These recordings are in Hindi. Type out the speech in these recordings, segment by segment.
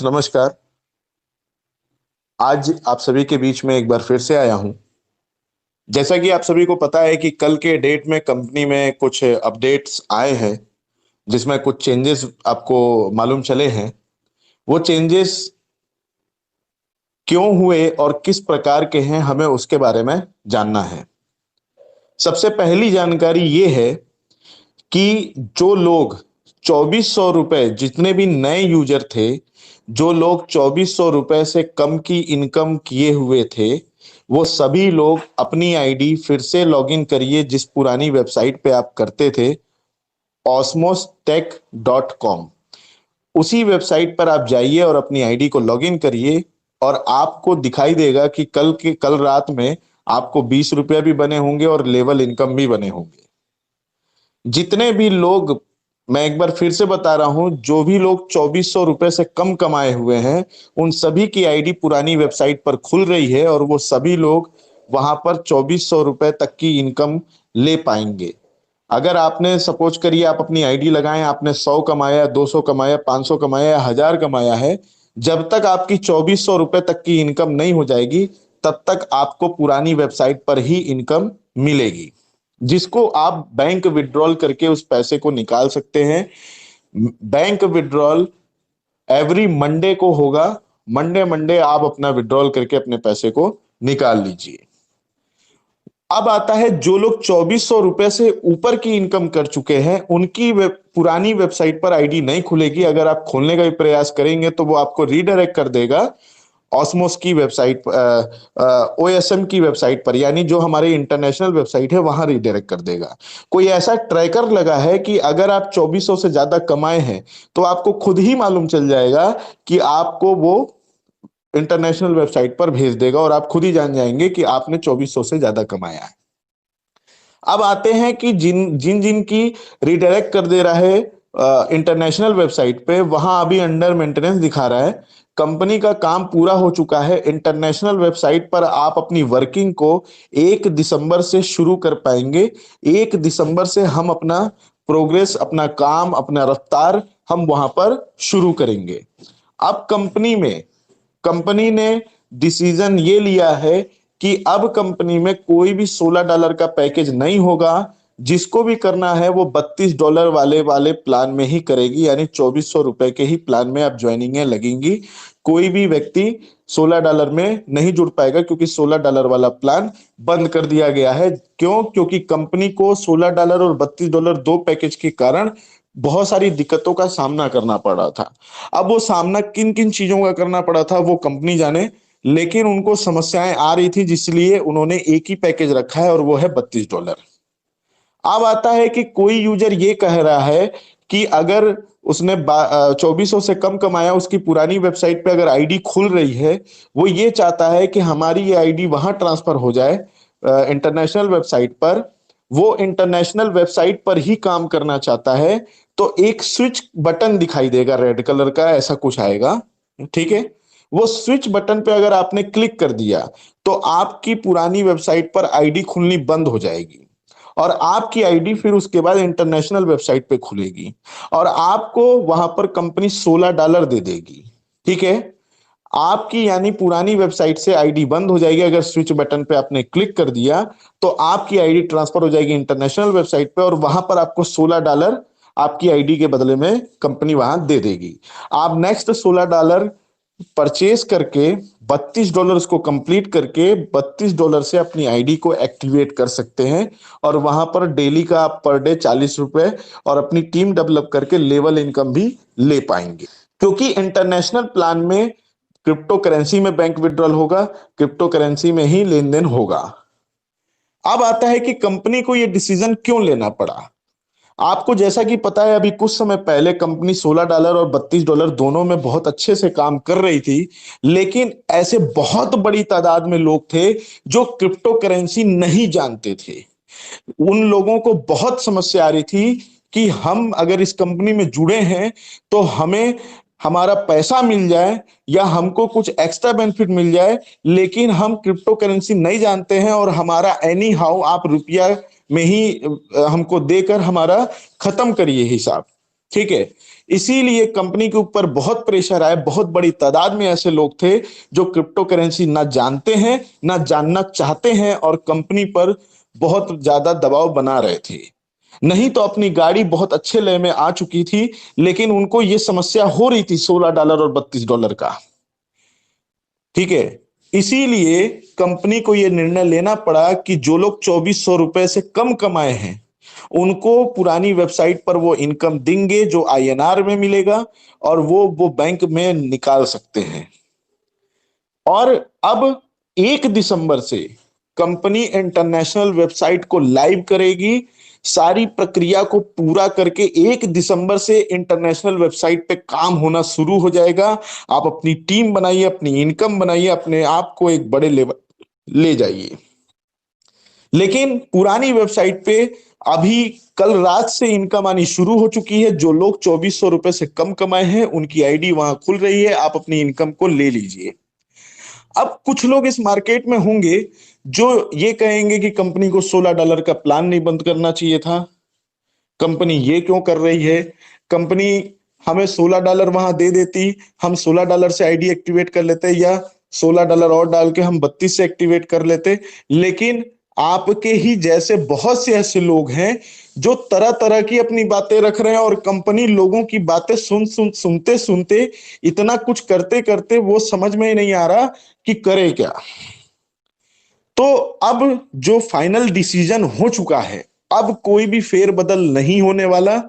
नमस्कार। आज आप सभी के बीच में एक बार फिर से आया हूँ। जैसा कि आप सभी को पता है कि कल के डेट में कंपनी में कुछ अपडेट्स आए हैं, जिसमें कुछ चेंजेस आपको मालूम चले हैं। वो चेंजेस क्यों हुए और किस प्रकार के हैं, हमें उसके बारे में जानना है। सबसे पहली जानकारी ये है कि जो लोग 2400 रुपए, जितने भी नए यूजर थे, जो लोग 2400 रुपए से कम की इनकम किए हुए थे, वो सभी लोग अपनी आईडी फिर से लॉगिन करिए जिस पुरानी वेबसाइट पे आप करते थे, osmostech.com। उसी वेबसाइट पर आप जाइए और अपनी आईडी को लॉगिन करिए और आपको दिखाई देगा कि कल रात में आपको 20 रुपया भी बने होंगे और लेवल इनकम भी बने होंगे। जितने भी लोग, मैं एक बार फिर से बता रहा हूं, जो भी लोग 2400 रुपए से कम कमाए हुए हैं, उन सभी की आईडी पुरानी वेबसाइट पर खुल रही है और वो सभी लोग वहां पर 2400 रुपए तक की इनकम ले पाएंगे। अगर आपने सपोज करिए, आप अपनी आईडी लगाएं, आपने 100 कमाया, 200 कमाया, 500 कमाया या 1000 कमाया है, जब तक आपकी 2400 रुपए तक की इनकम नहीं हो जाएगी, तब तक आपको पुरानी वेबसाइट पर ही इनकम मिलेगी, जिसको आप बैंक विड्रॉल करके उस पैसे को निकाल सकते हैं। बैंक विड्रॉल एवरी मंडे को होगा। मंडे मंडे आप अपना विड्रॉल करके अपने पैसे को निकाल लीजिए। अब आता है, जो लोग 2400 रुपए से ऊपर की इनकम कर चुके हैं, उनकी पुरानी वेबसाइट पर आईडी नहीं खुलेगी। अगर आप खोलने का भी प्रयास करेंगे तो वो आपको रीडायरेक्ट कर देगा ऑस्मोस की वेबसाइट, ओएसएम की वेबसाइट पर, यानी जो हमारी इंटरनेशनल वेबसाइट है वहां रीडायरेक्ट कर देगा। कोई ऐसा ट्रैकर लगा है कि अगर आप 2400 से ज्यादा कमाए हैं तो आपको खुद ही मालूम चल जाएगा कि आपको वो इंटरनेशनल वेबसाइट पर भेज देगा और आप खुद ही जान जाएंगे कि आपने 2400 से ज्यादा कमाया है। अब आते हैं कि जिन जिन जिन की रिडायरेक्ट कर दे रहा है इंटरनेशनल वेबसाइट पे, वहां अभी अंडर मेंटेनेंस दिखा रहा है। कंपनी का काम पूरा हो चुका है। इंटरनेशनल वेबसाइट पर आप अपनी वर्किंग को 1 दिसंबर से शुरू कर पाएंगे। 1 दिसंबर से हम अपना प्रोग्रेस, अपना काम, अपना रफ्तार हम वहां पर शुरू करेंगे। अब कंपनी ने डिसीजन ये लिया है कि अब कंपनी में कोई भी $16 का पैकेज नहीं होगा। जिसको भी करना है वो $32 वाले वाले प्लान में ही करेगी, यानी 2400 रुपए के ही प्लान में अब ज्वाइनिंगें लगेंगी। कोई भी व्यक्ति $16 में नहीं जुड़ पाएगा, क्योंकि $16 वाला प्लान बंद कर दिया गया है। क्यों? क्योंकि कंपनी को $16 और $32 दो पैकेज के कारण बहुत सारी दिक्कतों का सामना करना पड़ रहा था। अब वो सामना किन किन चीजों का करना पड़ा था वो कंपनी जाने, लेकिन उनको समस्याएं आ रही थी, जिसलिए उन्होंने एक ही पैकेज रखा है और वो है $32। अब आता है कि कोई यूजर ये कह रहा है कि अगर उसने 2400 से कम कमाया, उसकी पुरानी वेबसाइट पे अगर आईडी खुल रही है, वो ये चाहता है कि हमारी ये आईडी वहां ट्रांसफर हो जाए इंटरनेशनल वेबसाइट पर। वो इंटरनेशनल वेबसाइट पर ही काम करना चाहता है। तो एक स्विच बटन दिखाई देगा रेड कलर का, ऐसा कुछ आएगा, ठीक है। वो स्विच बटन पे अगर आपने क्लिक कर दिया तो आपकी पुरानी वेबसाइट पर आईडी खुलनी बंद हो जाएगी और आपकी आईडी फिर उसके बाद इंटरनेशनल वेबसाइट पे खुलेगी और आपको वहां पर कंपनी $16 दे देगी, ठीक है। आपकी यानी पुरानी वेबसाइट से आईडी बंद हो जाएगी। अगर स्विच बटन पे आपने क्लिक कर दिया तो आपकी आईडी ट्रांसफर हो जाएगी इंटरनेशनल वेबसाइट पे और वहां पर आपको $16 आपकी आईडी के बदले में कंपनी वहां दे देगी। आप नेक्स्ट $16 परचेज करके $32 उसको कंप्लीट करके $32 से अपनी आईडी को एक्टिवेट कर सकते हैं और वहां पर डेली का आप पर डे ₹40 और अपनी टीम डेवलप करके लेवल इनकम भी ले पाएंगे। क्योंकि इंटरनेशनल प्लान में क्रिप्टो करेंसी में बैंक विड्रॉल होगा, क्रिप्टो करेंसी में ही लेन देन होगा। अब आता है कि कंपनी को यह डिसीजन क्यों लेना पड़ा। आपको जैसा कि पता है, अभी कुछ समय पहले कंपनी $16 और $32 दोनों में बहुत अच्छे से काम कर रही थी, लेकिन ऐसे बहुत बड़ी तादाद में लोग थे जो क्रिप्टो करेंसी नहीं जानते थे। उन लोगों को बहुत समस्या आ रही थी कि हम अगर इस कंपनी में जुड़े हैं तो हमें हमारा पैसा मिल जाए या हमको कुछ एक्स्ट्रा बेनिफिट मिल जाए, लेकिन हम क्रिप्टो करेंसी नहीं जानते हैं और हमारा एनी हाउ आप रुपया में ही हमको देकर हमारा खत्म करिए हिसाब, ठीक है। इसीलिए कंपनी के ऊपर बहुत प्रेशर आया, बहुत बड़ी तादाद में ऐसे लोग थे जो क्रिप्टो करेंसी ना जानते हैं ना जानना चाहते हैं और कंपनी पर बहुत ज्यादा दबाव बना रहे थे। नहीं तो अपनी गाड़ी बहुत अच्छे लय में आ चुकी थी, लेकिन उनको यह समस्या हो रही थी $16 और $32 का। ठीक है, इसीलिए कंपनी को यह निर्णय लेना पड़ा कि जो लोग ₹2400 से कम कमाए हैं उनको पुरानी वेबसाइट पर वो इनकम देंगे जो आईएनआर में मिलेगा और वो बैंक में निकाल सकते हैं। और अब 1 दिसंबर से कंपनी इंटरनेशनल वेबसाइट को लाइव करेगी। सारी प्रक्रिया को पूरा करके 1 दिसंबर से इंटरनेशनल वेबसाइट पे काम होना शुरू हो जाएगा। आप अपनी टीम बनाइए, अपनी इनकम बनाइए, अपने आप को एक बड़े लेवल ले जाइए। लेकिन पुरानी वेबसाइट पे अभी कल रात से इनकम आनी शुरू हो चुकी है। जो लोग ₹2400 से कम कमाए हैं उनकी आईडी वहां खुल रही है, आप अपनी इनकम को ले लीजिए। अब कुछ लोग इस मार्केट में होंगे जो ये कहेंगे कि कंपनी को $16 का प्लान नहीं बंद करना चाहिए था, कंपनी ये क्यों कर रही है, कंपनी हमें $16 वहां दे देती, हम $16 से आईडी एक्टिवेट कर लेते, या $16 और डाल के हम 32 से एक्टिवेट कर लेते। लेकिन आपके ही जैसे बहुत से ऐसे लोग हैं जो तरह तरह की अपनी बातें रख रहे हैं और कंपनी लोगों की बातें सुनते सुनते इतना कुछ करते करते वो समझ में ही नहीं आ रहा कि करे क्या। तो अब जो फाइनल डिसीजन हो चुका है, अब कोई भी फेरबदल नहीं होने वाला।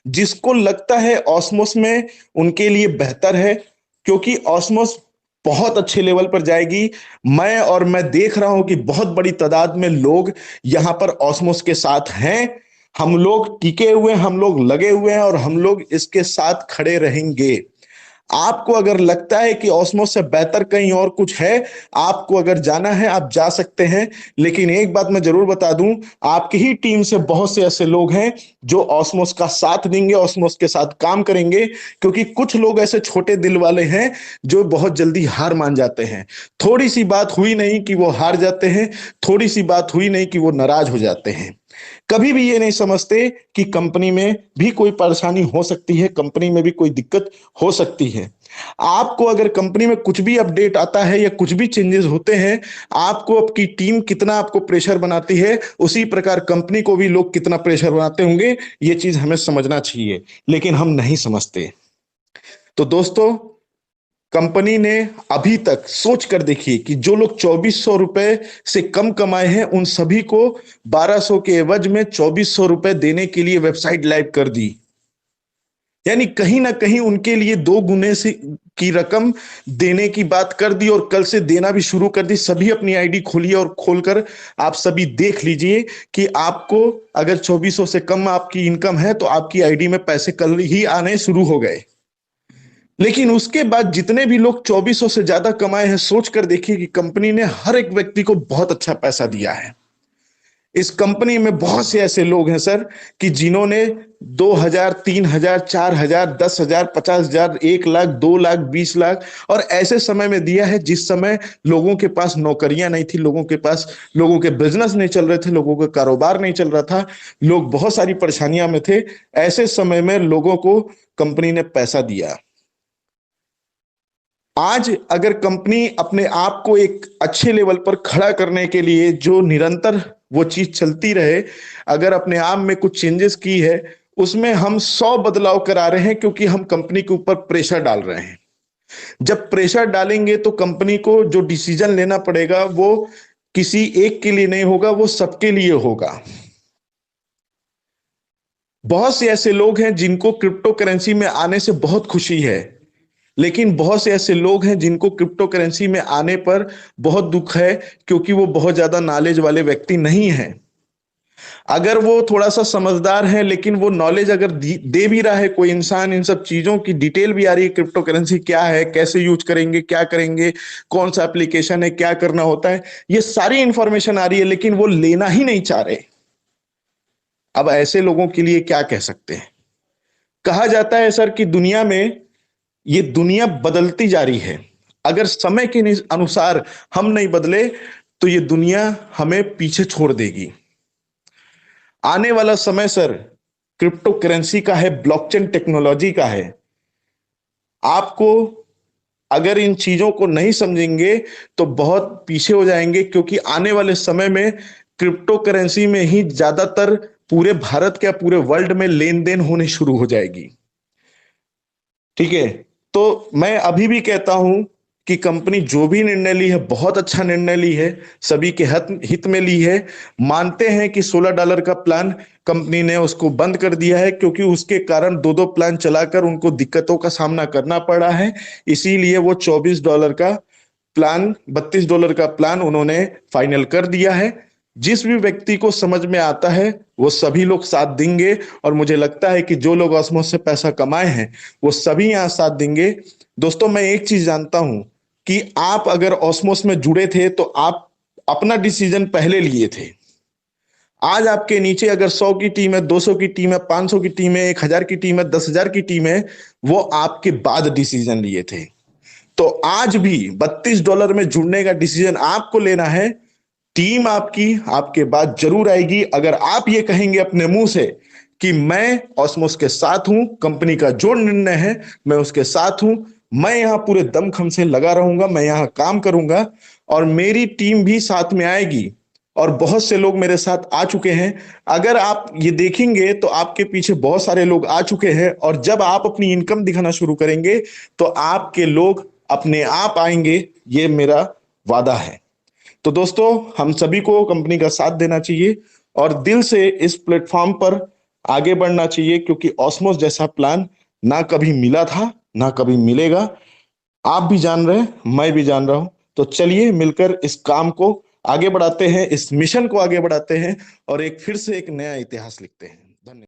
जिसको लगता है ऑस्मोस में उनके लिए बेहतर है, क्योंकि ऑस्मोस बहुत अच्छे लेवल पर जाएगी। मैं देख रहा हूं कि बहुत बड़ी तादाद में लोग यहां पर ऑस्मोस के साथ हैं। हम लोग टिके हुए, हम लोग लगे हुए हैं और हम लोग इसके साथ खड़े रहेंगे। आपको अगर लगता है कि ऑस्मोस से बेहतर कहीं और कुछ है, आपको अगर जाना है आप जा सकते हैं। लेकिन एक बात मैं जरूर बता दूं, आपकी ही टीम से बहुत से ऐसे लोग हैं जो ऑस्मोस का साथ देंगे, ऑस्मोस के साथ काम करेंगे। क्योंकि कुछ लोग ऐसे छोटे दिल वाले हैं जो बहुत जल्दी हार मान जाते हैं। थोड़ी सी बात हुई नहीं कि वो हार जाते हैं, थोड़ी सी बात हुई नहीं कि वो नाराज हो जाते हैं। कभी भी ये नहीं समझते कि कंपनी में भी कोई परेशानी हो सकती है, कंपनी में भी कोई दिक्कत हो सकती है। आपको अगर कंपनी में कुछ भी अपडेट आता है या कुछ भी चेंजेस होते हैं, आपको आपकी टीम कितना आपको प्रेशर बनाती है, उसी प्रकार कंपनी को भी लोग कितना प्रेशर बनाते होंगे, ये चीज हमें समझना चाहिए। लेकिन हम नहीं समझते। तो दोस्तों, कंपनी ने अभी तक सोच कर देखिए कि जो लोग ₹2400 से कम कमाए हैं उन सभी को 1200 के एवज में ₹2400 देने के लिए वेबसाइट लाइव कर दी। यानी कहीं ना कहीं उनके लिए 2 गुने से की रकम देने की बात कर दी और कल से देना भी शुरू कर दी। सभी अपनी आईडी खोलिए और खोलकर आप सभी देख लीजिए कि आपको अगर 2400 से कम आपकी इनकम है तो आपकी आईडी में पैसे कल ही आने शुरू हो गए। लेकिन उसके बाद जितने भी लोग 2400 से ज्यादा कमाए हैं, सोच कर देखिए कि कंपनी ने हर एक व्यक्ति को बहुत अच्छा पैसा दिया है। इस कंपनी में बहुत से ऐसे लोग हैं सर कि जिन्होंने 2000, 3000, 4000, 10,000, 50,000, 1 लाख, 2 लाख, 20 लाख और ऐसे समय में दिया है जिस समय लोगों के पास नौकरियां नहीं थी, लोगों के बिजनेस नहीं चल रहे थे, लोगों का कारोबार नहीं चल रहा था, लोग बहुत सारी परेशानियां में थे। ऐसे समय में लोगों को कंपनी ने पैसा दिया। आज अगर कंपनी अपने आप को एक अच्छे लेवल पर खड़ा करने के लिए जो निरंतर वो चीज चलती रहे, अगर अपने आप में कुछ चेंजेस की है, उसमें हम 100 बदलाव करा रहे हैं क्योंकि हम कंपनी के ऊपर प्रेशर डाल रहे हैं। जब प्रेशर डालेंगे तो कंपनी को जो डिसीजन लेना पड़ेगा वो किसी एक के लिए नहीं होगा, वो सबके लिए होगा। बहुत से ऐसे लोग हैं जिनको क्रिप्टो करेंसी में आने से बहुत खुशी है, लेकिन बहुत से ऐसे लोग हैं जिनको क्रिप्टो करेंसी में आने पर बहुत दुख है, क्योंकि वो बहुत ज्यादा नॉलेज वाले व्यक्ति नहीं हैं। अगर वो थोड़ा सा समझदार है, लेकिन वो नॉलेज अगर दे भी रहा है कोई इंसान, इन सब चीजों की डिटेल भी आ रही है, क्रिप्टो करेंसी क्या है, कैसे यूज करेंगे, क्या करेंगे, कौन सा एप्लीकेशन है, क्या करना होता है, ये सारी इंफॉर्मेशन आ रही है, लेकिन वो लेना ही नहीं चाह रहे। अब ऐसे लोगों के लिए क्या कह सकते हैं। कहा जाता है सर कि ये दुनिया बदलती जा रही है। अगर समय के अनुसार हम नहीं बदले तो ये दुनिया हमें पीछे छोड़ देगी। आने वाला समय सर क्रिप्टो करेंसी का है, ब्लॉकचेन टेक्नोलॉजी का है। आपको अगर इन चीजों को नहीं समझेंगे तो बहुत पीछे हो जाएंगे, क्योंकि आने वाले समय में क्रिप्टो करेंसी में ही ज्यादातर पूरे भारत क्या पूरे वर्ल्ड में लेन देन होने शुरू हो जाएगी। ठीक है। तो मैं अभी भी कहता हूं कि कंपनी जो भी निर्णय ली है बहुत अच्छा निर्णय ली है, सभी के हित में ली है। मानते हैं कि $16 का प्लान कंपनी ने उसको बंद कर दिया है, क्योंकि उसके कारण दो दो प्लान चलाकर उनको दिक्कतों का सामना करना पड़ा है। इसीलिए वो $24 का प्लान, $32 का प्लान उन्होंने फाइनल कर दिया है। जिस भी व्यक्ति को समझ में आता है वो सभी लोग साथ देंगे, और मुझे लगता है कि जो लोग ऑस्मोस से पैसा कमाए हैं वो सभी यहां साथ देंगे। दोस्तों, मैं एक चीज जानता हूं कि आप अगर ऑस्मोस में जुड़े थे तो आप अपना डिसीजन पहले लिए थे। आज आपके नीचे अगर 100 की टीम है, 200 की टीम है, 500 की टीम है, 1000 की टीम है, 10,000 की टीम है, वो आपके बाद डिसीजन लिए थे। तो आज भी $32 में जुड़ने का डिसीजन आपको लेना है। टीम आपकी आपके बाद जरूर आएगी अगर आप ये कहेंगे अपने मुंह से कि मैं ऑस्मोस के साथ हूं, कंपनी का जो निर्णय है मैं उसके साथ हूं, मैं यहां पूरे दमखम से लगा रहूंगा, मैं यहां काम करूंगा और मेरी टीम भी साथ में आएगी। और बहुत से लोग मेरे साथ आ चुके हैं। अगर आप ये देखेंगे तो आपके पीछे बहुत सारे लोग आ चुके हैं, और जब आप अपनी इनकम दिखाना शुरू करेंगे तो आपके लोग अपने आप आएंगे, ये मेरा वादा है। तो दोस्तों, हम सभी को कंपनी का साथ देना चाहिए और दिल से इस प्लेटफॉर्म पर आगे बढ़ना चाहिए, क्योंकि ऑस्मोस जैसा प्लान ना कभी मिला था ना कभी मिलेगा। आप भी जान रहे हैं, मैं भी जान रहा हूं। तो चलिए मिलकर इस काम को आगे बढ़ाते हैं, इस मिशन को आगे बढ़ाते हैं और एक फिर से एक नया इतिहास लिखते हैं।